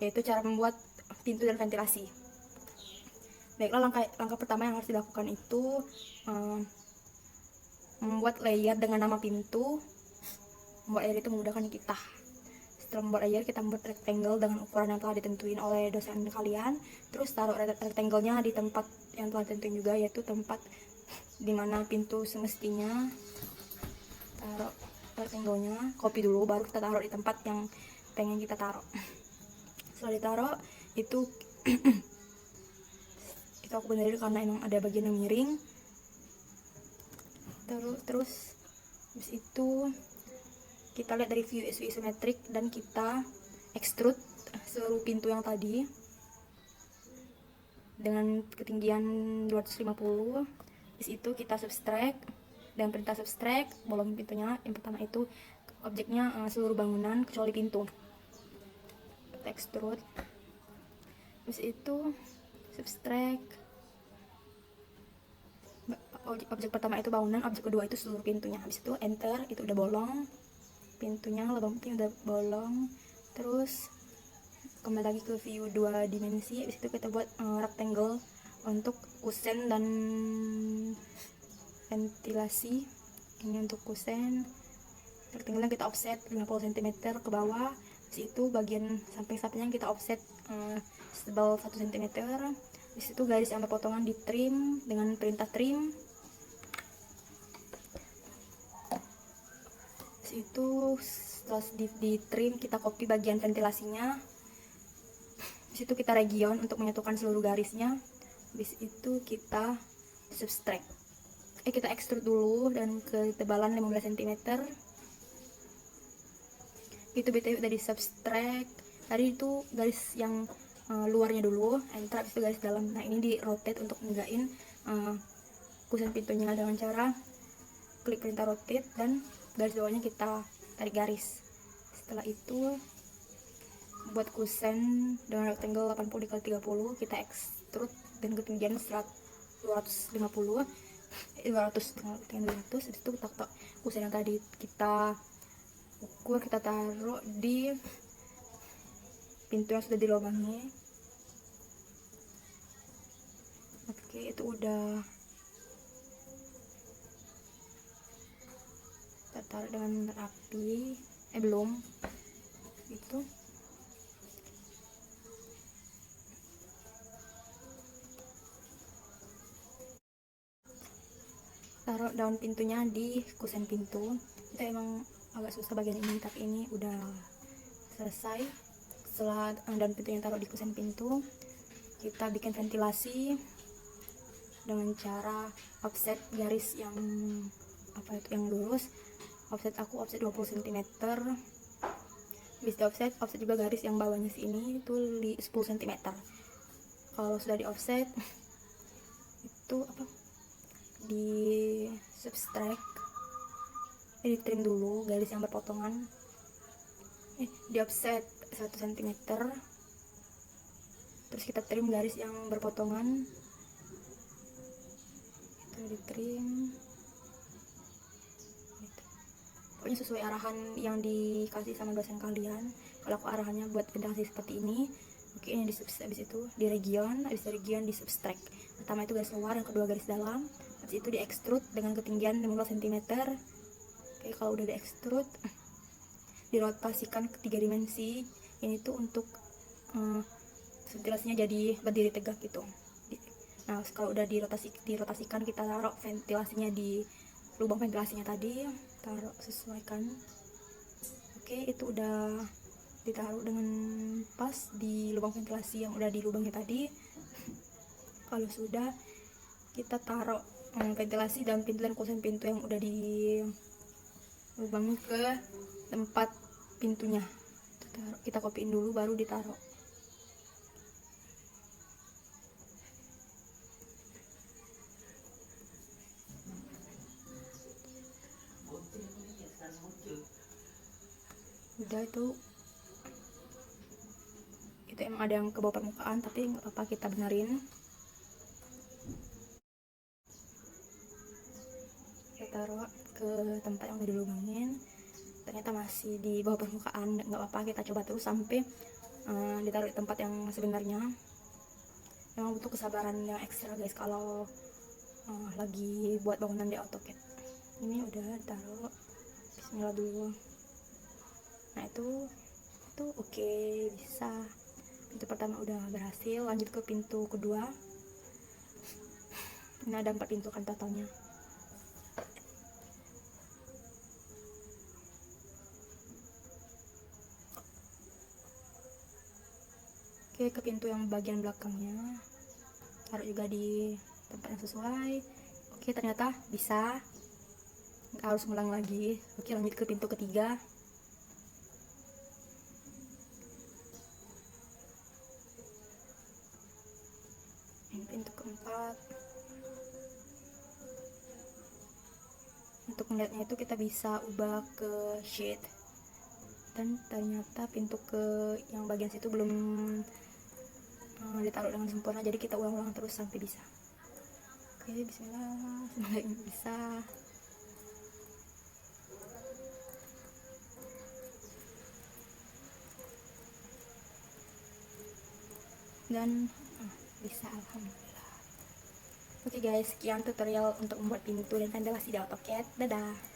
yaitu cara membuat pintu dan ventilasi. Baiklah, langkah pertama yang harus dilakukan itu membuat layer dengan nama pintu. Membuat layer itu memudahkan kita. Setelah membuat layer, kita membuat rectangle dengan ukuran yang telah ditentuin oleh dosen kalian. Terus taruh rectangle-nya di tempat yang telah ditentuin juga, yaitu tempat dimana pintu semestinya. Taruh rectangle-nya, copy dulu, baru kita taruh di tempat yang pengen kita taruh. Setelah ditaruh, itu itu aku benerin karena emang ada bagian yang miring. Terus habis itu kita lihat dari view isometrik dan kita extrude seluruh pintu yang tadi dengan ketinggian 250. Habis itu kita subtract dengan perintah subtract volume pintunya. Yang pertama itu objeknya seluruh bangunan kecuali pintu. Kita extrude. Habis itu subtract objek pertama itu bangunan, objek kedua itu seluruh pintunya. Habis itu enter, itu udah bolong pintunya, lubang pintunya udah bolong. Terus kembali lagi ke view 2 dimensi. Habis itu kita buat rectangle untuk kusen dan ventilasi. Ini untuk kusen, rectangle kita offset 50 cm ke bawah. Habis itu bagian samping-sampingnya kita offset setebal 1 cm. Habis itu garis yang berpotongan di trim dengan perintah trim. Itu setelah di trim, kita copy bagian ventilasinya. Habis itu kita region untuk menyatukan seluruh garisnya. Habis itu kita subtract, kita extrude dulu dan ketebalan 15 cm. Itu btw udah di subtract tadi, itu garis yang luarnya dulu, enter. Habis itu garis dalam. Nah, ini di rotate untuk ngegain kusen pintunya dengan cara klik perintah rotate dan garis bawahnya kita tarik garis. Setelah itu buat kusen dengan rectangle 80 x 30, kita extrude dan ketinggian 250 200. Habis itu kusen yang tadi kita ukur, kita taruh di pintu yang sudah dilubangi. Oke, itu udah kita taruh dengan rapi. Belum itu. Taruh daun pintunya di kusen pintu. Itu emang agak susah bagian ini, tapi ini udah selesai. Setelah daun pintunya taruh di kusen pintu, kita bikin ventilasi dengan cara offset garis yang yang lurus. Offset aku offset 20 cm. Bisa offset juga garis yang bawahnya sini itu di 10 cm. Kalau sudah di offset itu di subtract, di trim dulu garis yang berpotongan, di offset 1 cm. Terus kita trim garis yang berpotongan, itu di trim gitu. Pokoknya sesuai arahan yang dikasih sama dosen kalian. Kalau aku arahannya buat ventilasi seperti ini. Oke, ini di subtract, habis itu di region, habis dari region di subtract. Pertama itu garis luar, yang kedua garis dalam. Habis itu di extrude dengan ketinggian 15 cm. Oke, kalau udah di extrude, dirotasikan ke 3 dimensi. Ini tuh untuk ventilasinya jadi berdiri tegak gitu. Nah, kalau udah dirotasikan, kita taruh ventilasinya di lubang ventilasinya tadi, taruh sesuaikan. Oke, itu udah ditaruh dengan pas di lubang ventilasi yang udah di lubangnya tadi. Kalau sudah, kita taruh ventilasi dan pintu dan kusen pintu yang udah di lubang ke tempat pintunya. Kita copyin dulu baru ditaruh. Udah, itu emang ada yang ke bawah permukaan, tapi nggak apa-apa, kita benerin. Kita taruh ke tempat yang udah dilubangin, ternyata masih di bawah permukaan. Nggak apa-apa, kita coba terus sampai ditaruh di tempat yang sebenarnya. Memang butuh kesabaran yang ekstra guys kalau lagi buat bangunan di AutoCAD. Ini udah taruh, bismillah dulu. Nah itu oke, bisa. Pintu pertama udah berhasil, lanjut ke pintu kedua. Ini ada 4 pintu kan totalnya. Oke, ke pintu yang bagian belakangnya taruh juga di tempat yang sesuai. Oke, ternyata bisa, nggak harus ngulang lagi. Oke, lanjut ke pintu ketiga. Ini pintu keempat. Untuk melihatnya itu kita bisa ubah ke sheet, dan ternyata pintu ke yang bagian situ belum ditaruh dengan sempurna, jadi kita ulang-ulang terus sampai bisa. Oke, bismillah, semoga ini bisa. Dan bisa, alhamdulillah. Oke guys, sekian tutorial untuk membuat pintu dan ventilasi di AutoCAD. Dadah.